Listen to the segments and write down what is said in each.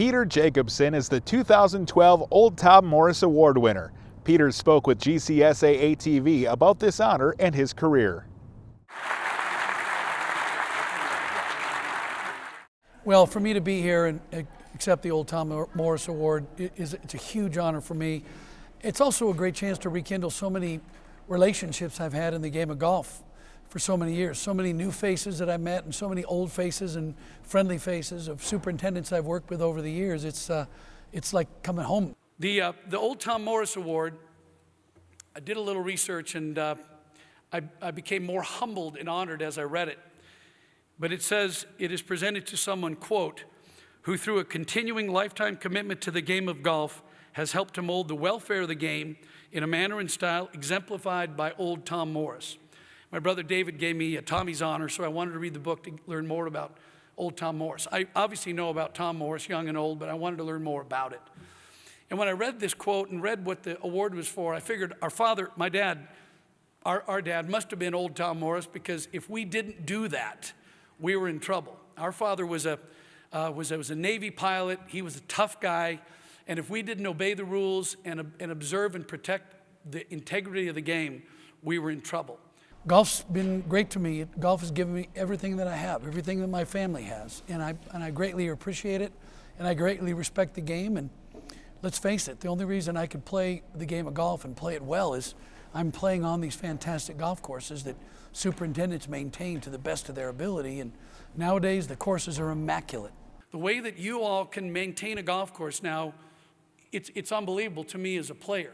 Peter Jacobsen is the 2012 Old Tom Morris Award winner. Peter spoke with GCSAA TV about this honor and his career. Well, for me to be here and accept the Old Tom Morris Award, it's a huge honor for me. It's also a great chance to rekindle so many relationships I've had in the game of golf for so many years. So many new faces that I met and so many old faces and friendly faces of superintendents I've worked with over the years. It's like coming home. The Old Tom Morris Award, I did a little research and I became more humbled and honored as I read it. But it says it is presented to someone, quote, who through a continuing lifetime commitment to the game of golf has helped to mold the welfare of the game in a manner and style exemplified by Old Tom Morris. My brother David gave me a Tommy's honor, so I wanted to read the book to learn more about Old Tom Morris. I obviously know about Tom Morris, young and old, but I wanted to learn more about it. And when I read this quote and read what the award was for, I figured our father, my dad, our dad must have been Old Tom Morris, because if we didn't do that, we were in trouble. Our father was a Navy pilot. He was a tough guy. And if we didn't obey the rules and observe and protect the integrity of the game, we were in trouble. Golf's been great to me. Golf has given me everything that I have, everything that my family has. And I greatly appreciate it, and I greatly respect the game. And let's face it, the only reason I could play the game of golf and play it well is I'm playing on these fantastic golf courses that superintendents maintain to the best of their ability, and nowadays the courses are immaculate. The way that you all can maintain a golf course now, it's unbelievable to me as a player.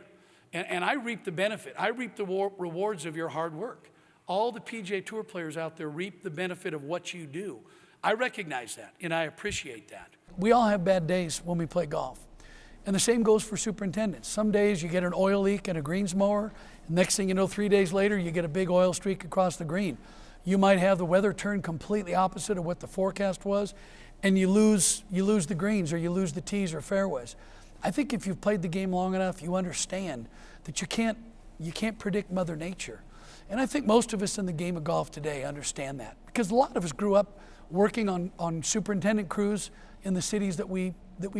And I reap the benefit. I reap the rewards of your hard work. All the PGA Tour players out there reap the benefit of what you do. I recognize that, and I appreciate that. We all have bad days when we play golf. And the same goes for superintendents. Some days you get an oil leak in a greens mower. Next thing you know, 3 days later, you get a big oil streak across the green. You might have the weather turn completely opposite of what the forecast was, and you lose the greens, or you lose the tees or fairways. I think if you've played the game long enough, you understand that you can't predict Mother Nature. And I think most of us in the game of golf today understand that, because a lot of us grew up working on superintendent crews in the cities that we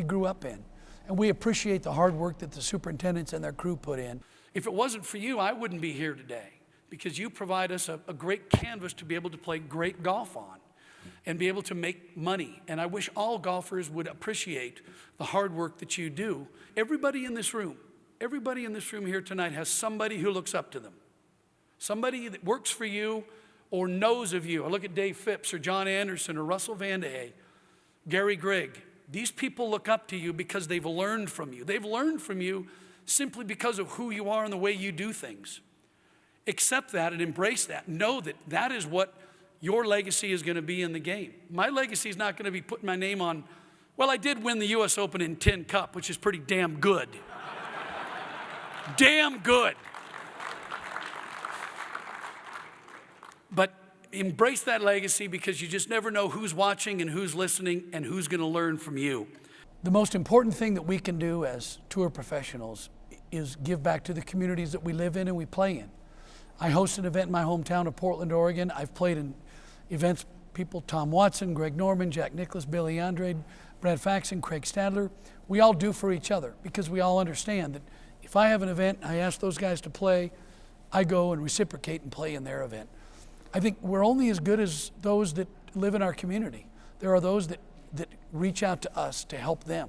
grew up in. And we appreciate the hard work that the superintendents and their crew put in. If it wasn't for you, I wouldn't be here today, because you provide us a great canvas to be able to play great golf on and be able to make money. And I wish all golfers would appreciate the hard work that you do. Everybody in this room here tonight has somebody who looks up to them. Somebody that works for you or knows of you. I look at Dave Phipps or John Anderson or Russell Vandehey, Gary Grigg. These people look up to you because they've learned from you. They've learned from you simply because of who you are and the way you do things. Accept that and embrace that. Know that that is what your legacy is going to be in the game. My legacy is not going to be putting my name on, well, I did win the U.S. Open in Tin Cup, which is pretty damn good. Damn good. But embrace that legacy, because you just never know who's watching and who's listening and who's going to learn from you. The most important thing that we can do as tour professionals is give back to the communities that we live in and we play in. I host an event in my hometown of Portland, Oregon. I've played in events, people, Tom Watson, Greg Norman, Jack Nicklaus, Billy Andrade, Brad Faxon, Craig Stadler. We all do for each other, because we all understand that if I have an event, I ask those guys to play, I go and reciprocate and play in their event. I think we're only as good as those that live in our community. There are those that reach out to us to help them.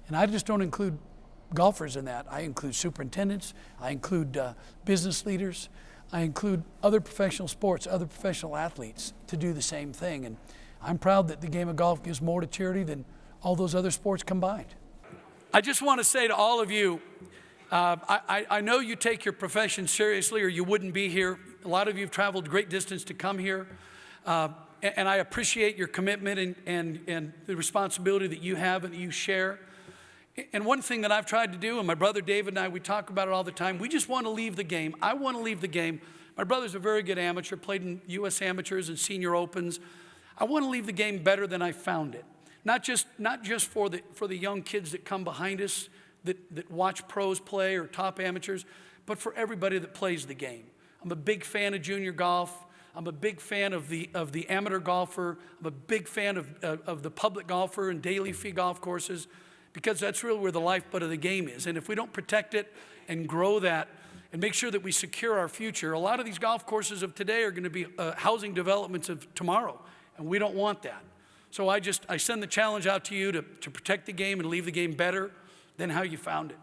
And I just don't include golfers in that. I include superintendents, I include business leaders, I include other professional sports, other professional athletes to do the same thing. And I'm proud that the game of golf gives more to charity than all those other sports combined. I just want to say to all of you, I know you take your profession seriously or you wouldn't be here. A lot of you have traveled great distance to come here. And I appreciate your commitment and the responsibility that you have and that you share. And one thing that I've tried to do, and my brother David and I, we talk about it all the time, we just want to leave the game. I want to leave the game. My brother's a very good amateur, played in U.S. amateurs and senior opens. I want to leave the game better than I found it. Not just for the young kids that come behind us, that watch pros play or top amateurs, but for everybody that plays the game. I'm a big fan of junior golf. I'm a big fan of the amateur golfer. I'm a big fan of the public golfer and daily fee golf courses, because that's really where the lifeblood of the game is. And if we don't protect it and grow that and make sure that we secure our future, a lot of these golf courses of today are going to be housing developments of tomorrow, and we don't want that. So I send the challenge out to you to protect the game and leave the game better than how you found it.